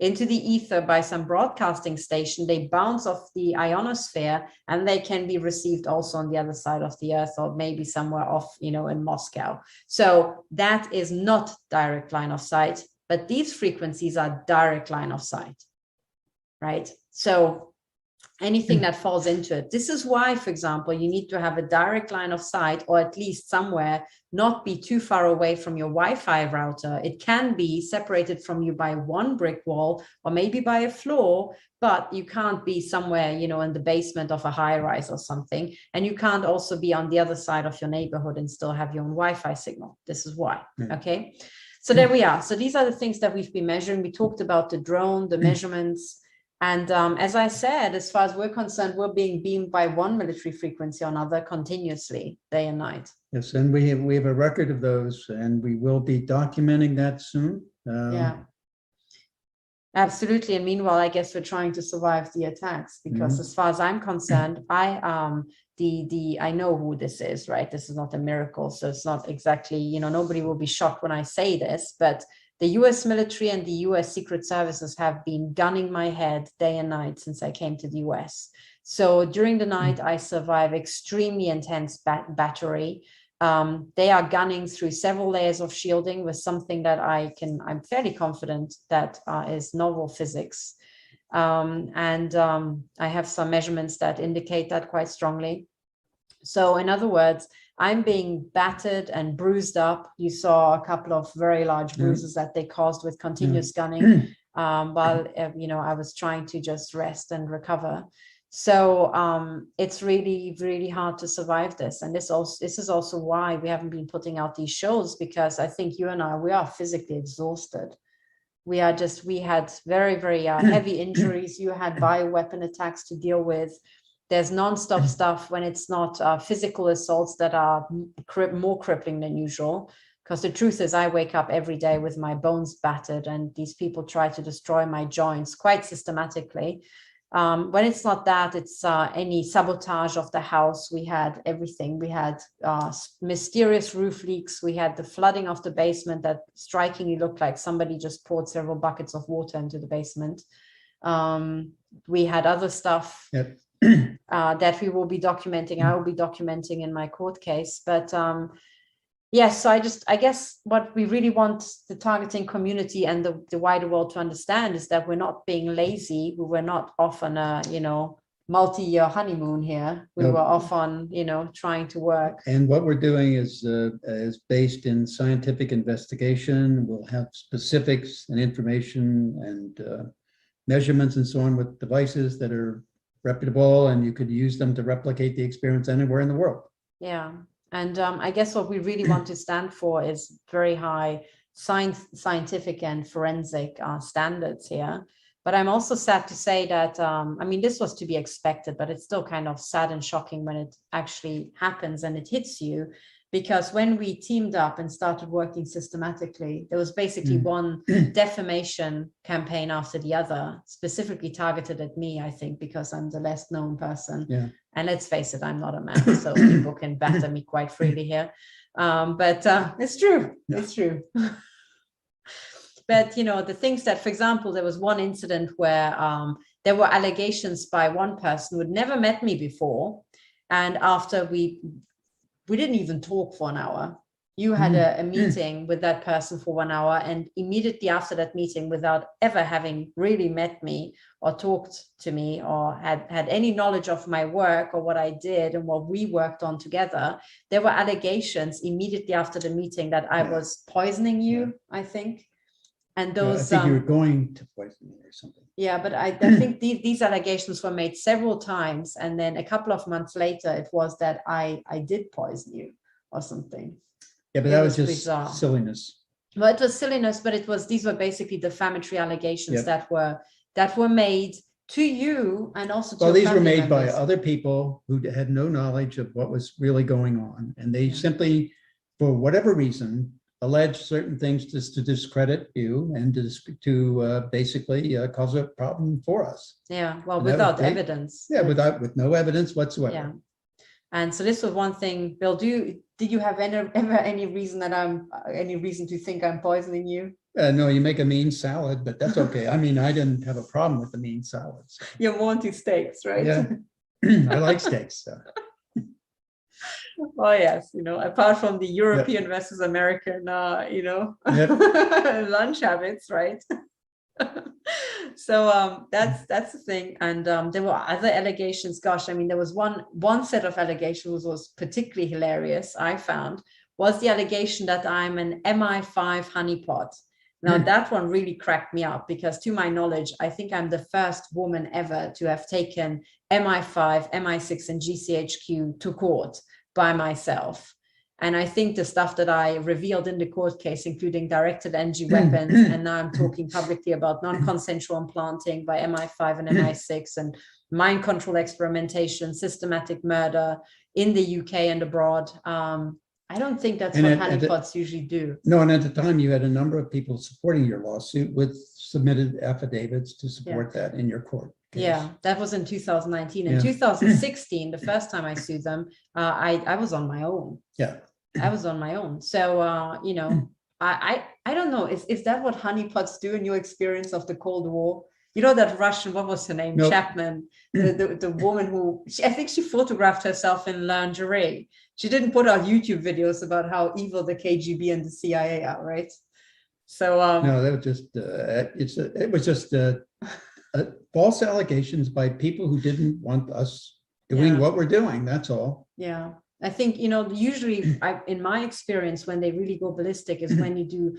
into the ether by some broadcasting station. They bounce off the ionosphere and they can be received also on the other side of the earth, or maybe somewhere off, in Moscow. So that is not direct line of sight, but these frequencies are direct line of sight, right? So anything that falls into it. This is why, for example, you need to have a direct line of sight, or at least somewhere not be too far away from your Wi-Fi router. It can be separated from you by 1 brick wall or maybe by a floor, but you can't be somewhere, in the basement of a high rise or something. And you can't also be on the other side of your neighborhood and still have your own Wi-Fi signal. This is why. Okay. So there we are. So these are the things that we've been measuring. We talked about the drone, the measurements. And as I said, as far as we're concerned, we're being beamed by 1 military frequency or another continuously, day and night. Yes, and we have a record of those, and we will be documenting that soon. Yeah, absolutely. And meanwhile, I guess we're trying to survive the attacks, because as far as I'm concerned, I know who this is, right? This is not a miracle, so it's not exactly, nobody will be shocked when I say this, but the US military and the US Secret Services have been gunning my head day and night since I came to the US. So during the night, I survive extremely intense battery. They are gunning through several layers of shielding with something that I'm fairly confident that is novel physics. I have some measurements that indicate that quite strongly. So in other words, I'm being battered and bruised up. You saw a couple of very large bruises that they caused with continuous gunning while, I was trying to just rest and recover. So it's really, really hard to survive this. And this is also why we haven't been putting out these shows, because I think you and I, we are physically exhausted. We had very, very heavy injuries. You had bioweapon attacks to deal with. There's nonstop stuff when it's not physical assaults that are more crippling than usual. Because the truth is, I wake up every day with my bones battered, and these people try to destroy my joints quite systematically. When it's not that, it's any sabotage of the house. We had everything. We had mysterious roof leaks. We had the flooding of the basement that strikingly looked like somebody just poured several buckets of water into the basement. We had other stuff. Yep. That we will be documenting. I will be documenting in my court case. But yes, so I guess what we really want the targeting community and the wider world to understand is that we're not being lazy. We're not off on a, multi-year honeymoon here. We were off on, trying to work. And what we're doing is based in scientific investigation. We'll have specifics and information and measurements and so on with devices that are reputable, and you could use them to replicate the experience anywhere in the world. Yeah. And I guess what we really want to stand for is very high scientific and forensic standards here. But I'm also sad to say that, I mean, this was to be expected, but it's still kind of sad and shocking when it actually happens and it hits you. Because when we teamed up and started working systematically, there was basically one defamation campaign after the other, specifically targeted at me, I think, because I'm the less known person. Yeah. And let's face it, I'm not a man, so people can batter me quite freely here. But it's true. Yeah. It's true. But, the things that, for example, there was one incident where there were allegations by one person who had never met me before. And after we didn't even talk for an hour. You had a meeting with that person for 1 hour, and immediately after that meeting, without ever having really met me or talked to me or had any knowledge of my work or what I did and what we worked on together, there were allegations immediately after the meeting that I was poisoning you, I think. And those, I think you were going to poison me or something. Yeah, but I think these allegations were made several times. And then a couple of months later, it was that I did poison you or something. Yeah, but that was just bizarre. Silliness. Well, it was silliness, but these were basically defamatory allegations that were made to you and also to these were made by other people who had no knowledge of what was really going on. And they simply, for whatever reason, allege certain things just to discredit you and to basically cause a problem for us. Yeah, well, without evidence. Yeah, with no evidence whatsoever. Yeah. And so this was one thing. Bill, did you have ever any reason to think I'm poisoning you? No, you make a mean salad, but that's okay. I mean, I didn't have a problem with the mean salads. You're more into steaks, right? Yeah, I like steaks. So. Oh yes, apart from the European versus American, lunch habits, right? So that's the thing. And there were other allegations. Gosh, I mean, there was one set of allegations was particularly hilarious. I found was the allegation that I'm an MI5 honeypot. Now that one really cracked me up because, to my knowledge, I think I'm the first woman ever to have taken MI5, MI6, and GCHQ to court by myself. And I think the stuff that I revealed in the court case, including directed energy weapons, and now I'm talking publicly about non-consensual implanting by MI5 and MI6, and mind control experimentation, systematic murder in the UK and abroad. I don't think that's what honeypots usually do. No, and at the time you had a number of people supporting your lawsuit with submitted affidavits to support that in your court case. Yeah, that was in 2019. In 2016, the first time I sued them, I was on my own. Yeah. I was on my own. So, I don't know. Is that what honeypots do in your experience of the Cold War? That Russian, what was her name? Nope. Chapman, the woman who, I think she photographed herself in lingerie. She didn't put out YouTube videos about how evil the KGB and the CIA are, right? So no, that was just it was just false allegations by people who didn't want us doing what we're doing. That's all. Yeah. I think, usually in my experience, when they really go ballistic is when you do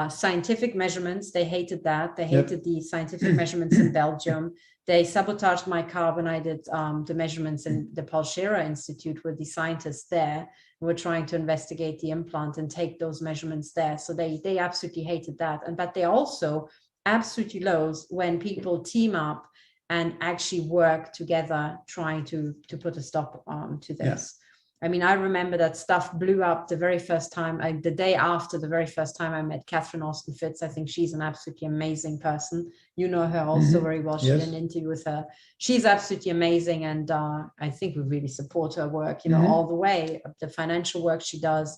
scientific measurements. They hated that. They hated the scientific measurements in Belgium. They sabotaged my car when I did the measurements in the Paul Scherrer Institute with the scientists there who were trying to investigate the implant and take those measurements there. So they absolutely hated that. But they also absolutely loathe when people team up and actually work together trying to put a stop to this. Yeah. I mean, I remember that stuff blew up the very first time, the day after the very first time I met Katherine Horton. I think she's an absolutely amazing person. You know her also very well. She did an interview with her. She's absolutely amazing. And I think we really support her work, all the way, the financial work she does.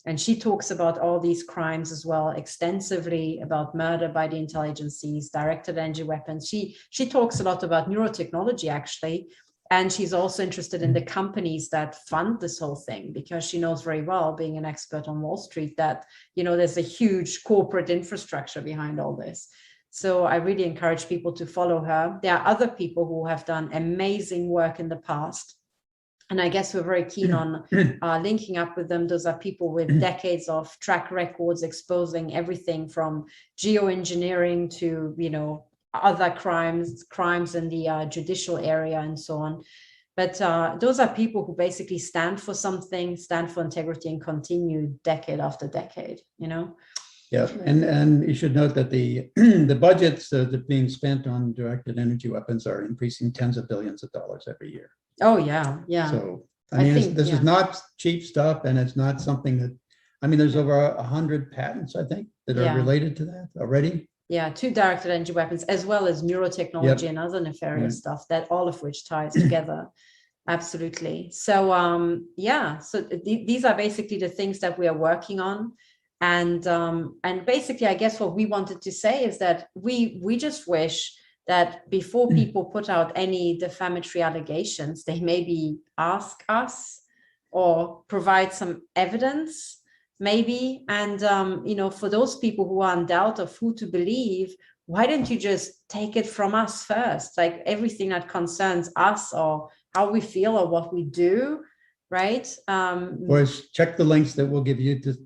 And she talks about all these crimes as well, extensively about murder by the intelligences, directed energy weapons. She talks a lot about neurotechnology, actually. And she's also interested in the companies that fund this whole thing, because she knows very well, being an expert on Wall Street, that, there's a huge corporate infrastructure behind all this. So I really encourage people to follow her. There are other people who have done amazing work in the past. And I guess we're very keen on linking up with them. Those are people with decades of track records exposing everything from geoengineering to, you know, other crimes in the judicial area and so on. But those are people who basically stand for something, stand for integrity, and continue decade after decade, you know? Yeah, and you should note that the the budgets that are being spent on directed energy weapons are increasing tens of billions of dollars every year. Oh, yeah, yeah. So, I mean, this is not cheap stuff, and it's not something that, I mean, there's over 100 patents, I think, that are related to that already. Yeah, to directed energy weapons, as well as neurotechnology and other nefarious stuff, that all of which ties together. Absolutely. So, yeah, so these are basically the things that we are working on. And basically, I guess what we wanted to say is that we just wish that before people put out any defamatory allegations, they maybe ask us or provide some evidence, maybe. And, you know, for those people who are in doubt of who to believe, why don't you just take it from us first? Like everything that concerns us or how we feel or what we do, right? Or check the links that we'll give you to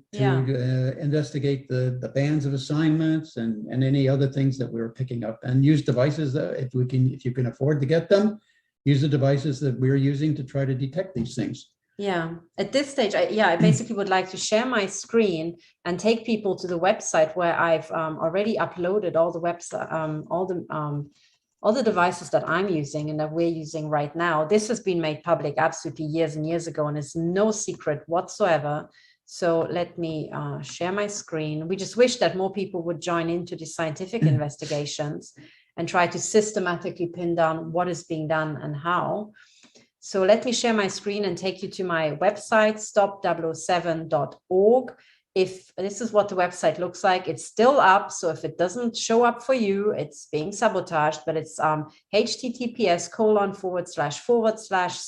investigate the bands of assignments and any other things that we're picking up, and use devices that if you can afford to get them, use the devices that we're using to try to detect these things. Yeah, at this stage, I basically would like to share my screen and take people to the website where I've already uploaded all the website, all the devices that I'm using and that we're using right now. This has been made public absolutely years and years ago, and it's no secret whatsoever. So let me share my screen. We just wish that more people would join into the scientific investigations and try to systematically pin down what is being done and how. So let me share my screen and take you to my website, stop007.org. If this is what the website looks like, it's still up. So if it doesn't show up for you, it's being sabotaged, but it's https://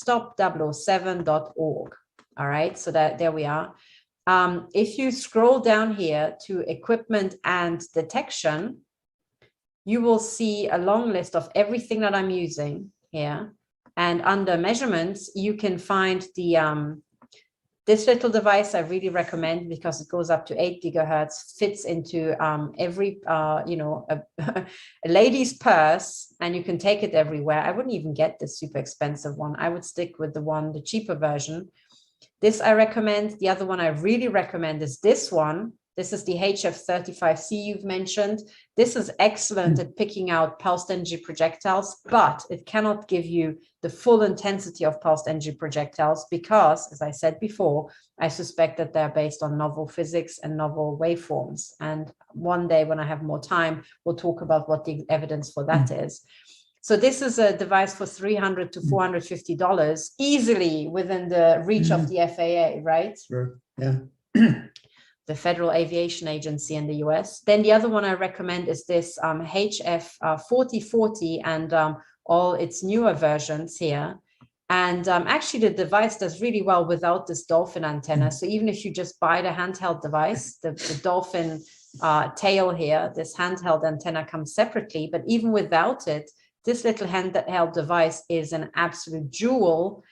stop007.org. All right, so there we are. If you scroll down here to equipment and detection, you will see a long list of everything that I'm using here. And under measurements, you can find the this little device I really recommend because it goes up to 8 gigahertz, fits into every, you know, a lady's purse, and you can take it everywhere. I wouldn't even get this super expensive one. I would stick with the cheaper version. This I recommend. The other one I really recommend is this one. This is the HF35C you've mentioned. This is excellent at picking out pulsed energy projectiles, but it cannot give you the full intensity of pulsed energy projectiles because, as I said before, I suspect that they're based on novel physics and novel waveforms. And one day when I have more time, we'll talk about what the evidence for that is. So this is a device for $300 to $450, easily within the reach of the FAA, right? Sure, yeah. The Federal Aviation Agency in the US. Then the other one I recommend is this HF4040 and all its newer versions here. And actually the device does really well without this dolphin antenna. So even if you just buy the handheld device, the dolphin tail here, this handheld antenna comes separately, but even without it, this little handheld device is an absolute jewel.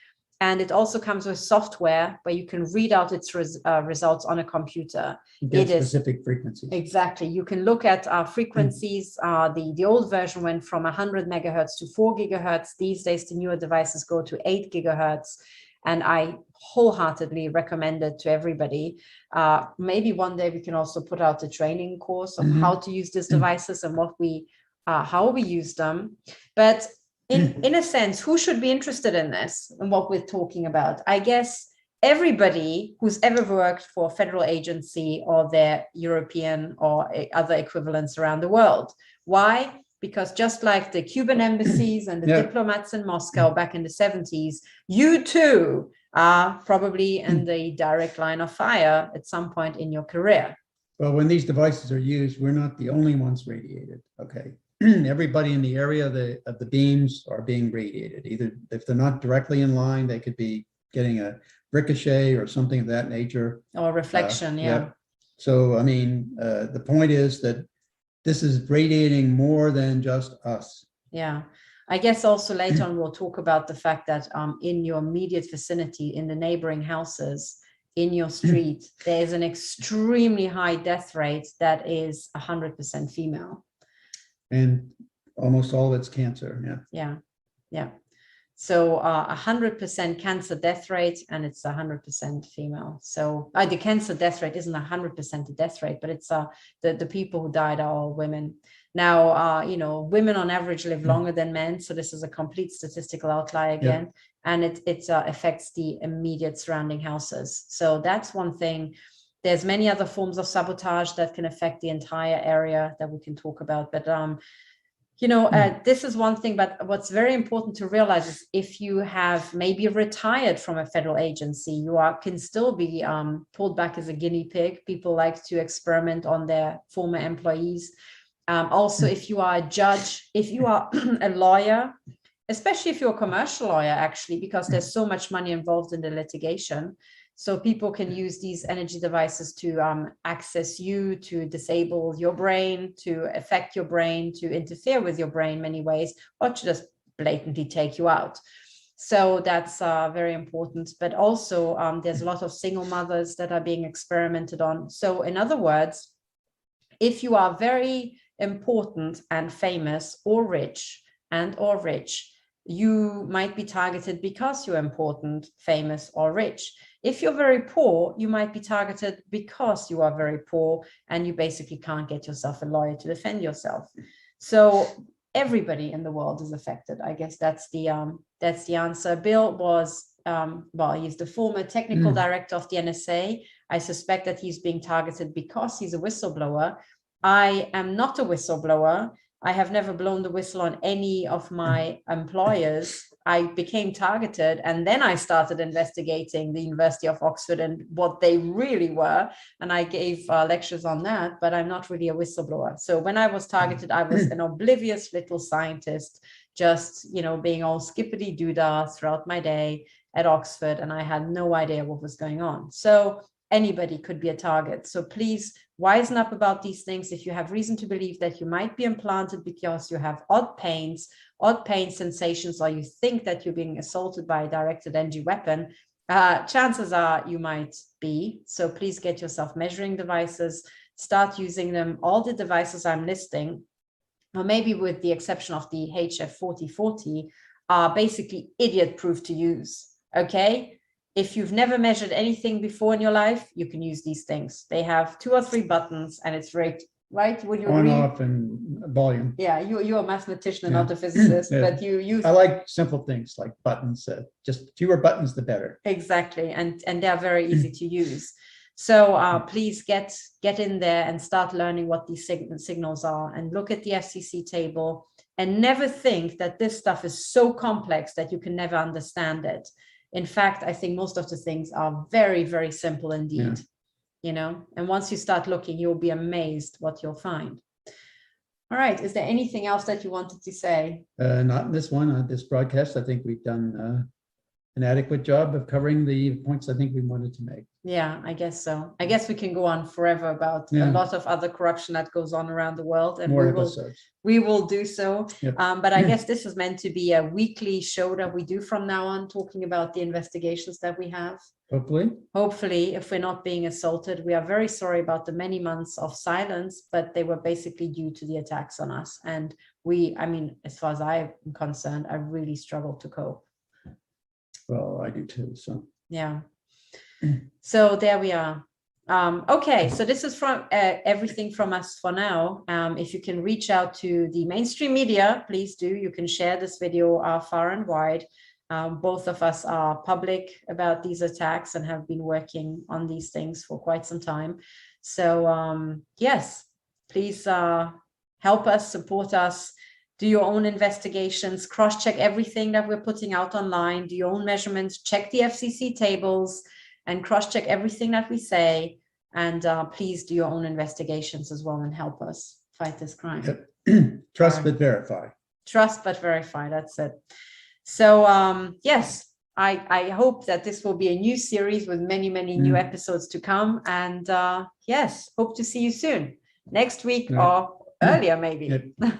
And it also comes with software where you can read out its results on a computer. Get specific frequencies. Exactly. You can look at frequencies. The old version went from 100 megahertz to 4 gigahertz. These days, the newer devices go to 8 gigahertz. And I wholeheartedly recommend it to everybody. Maybe one day we can also put out a training course of how to use these devices and how we use them. But in a sense, who should be interested in this and what we're talking about? I guess everybody who's ever worked for a federal agency or their European or other equivalents around the world. Why? Because just like the Cuban embassies and the diplomats in Moscow back in the 70s, you too are probably in the direct line of fire at some point in your career. Well, when these devices are used, we're not the only ones radiated, okay? Everybody in the area of the beams are being radiated. Either if they're not directly in line, they could be getting a ricochet or something of that nature. Or reflection, So, I mean, the point is that this is radiating more than just us. Yeah. I guess also later on we'll talk about the fact that in your immediate vicinity, in the neighboring houses, in your street, there is an extremely high death rate that is 100% female. And almost all it's cancer. Yeah. Yeah. Yeah. So 100% cancer death rate, and it's 100% female. So the cancer death rate isn't 100% the death rate, but it's the people who died are all women. Now, you know, women on average live longer than men. So this is a complete statistical outlier again. Yeah. And it affects the immediate surrounding houses. So that's one thing. There's many other forms of sabotage that can affect the entire area that we can talk about. But you know, this is one thing, but what's very important to realize is if you have maybe retired from a federal agency, you can still be pulled back as a guinea pig. People like to experiment on their former employees. Also, if you are a judge, if you are a lawyer, especially if you're a commercial lawyer, actually, because there's so much money involved in the litigation. So people can use these energy devices to access you, to disable your brain, to affect your brain, to interfere with your brain in many ways, or to just blatantly take you out. So that's very important. But also there's a lot of single mothers that are being experimented on. So in other words, if you are very important and famous or rich, you might be targeted because you're important, famous, or rich. If you're very poor, you might be targeted because you are very poor and you basically can't get yourself a lawyer to defend yourself. So everybody in the world is affected. I guess that's the answer. Bill was, well, he's the former technical director of the NSA. I suspect that he's being targeted because he's a whistleblower. I am not a whistleblower. I have never blown the whistle on any of my employers. I became targeted, and then I started investigating the University of Oxford and what they really were. And I gave lectures on that, but I'm not really a whistleblower. So when I was targeted, I was an oblivious little scientist, just, you know, being all skippity doodah throughout my day at Oxford. And I had no idea what was going on. So anybody could be a target. So please wisen up about these things. If you have reason to believe that you might be implanted because you have odd pain sensations, or you think that you're being assaulted by a directed energy weapon, chances are you might be. So please get yourself measuring devices, start using them. All the devices I'm listing, or maybe with the exception of the HF4040, are basically idiot-proof to use, okay? If you've never measured anything before in your life, you can use these things. They have 2 or 3 buttons, and it's right? Would you agree? On, off, and volume. Yeah, you're a mathematician and not a physicist, but you use. I like simple things like buttons. Just fewer buttons, the better. Exactly, and they're very easy to use. So please get in there and start learning what these signals are, and look at the FCC table, and never think that this stuff is so complex that you can never understand it. In fact, I think most of the things are very, very simple indeed, you know, and once you start looking, you'll be amazed what you'll find. All right. Is there anything else that you wanted to say? Not in this one, this broadcast. I think we've done an adequate job of covering the points I think we wanted to make. Yeah, I guess so. I guess we can go on forever about a lot of other corruption that goes on around the world, and we will do so. Yep. But I guess this is meant to be a weekly show that we do from now on, talking about the investigations that we have. Hopefully, if we're not being assaulted. We are very sorry about the many months of silence, but they were basically due to the attacks on us. And I mean, as far as I'm concerned, I really struggled to cope. Well, I do too. So yeah. So there we are. Okay, so this is from everything from us for now. If you can reach out to the mainstream media, please do. You can share this video far and wide. Both of us are public about these attacks and have been working on these things for quite some time. So yes, please help us, support us. Do your own investigations, cross-check everything that we're putting out online, do your own measurements, check the FCC tables, and cross-check everything that we say. And please do your own investigations as well and help us fight this crime. Yep. Trust but verify. Trust but verify, that's it. So yes, I hope that this will be a new series with many, many new episodes to come. And yes, hope to see you soon. Next week or earlier maybe. Yeah.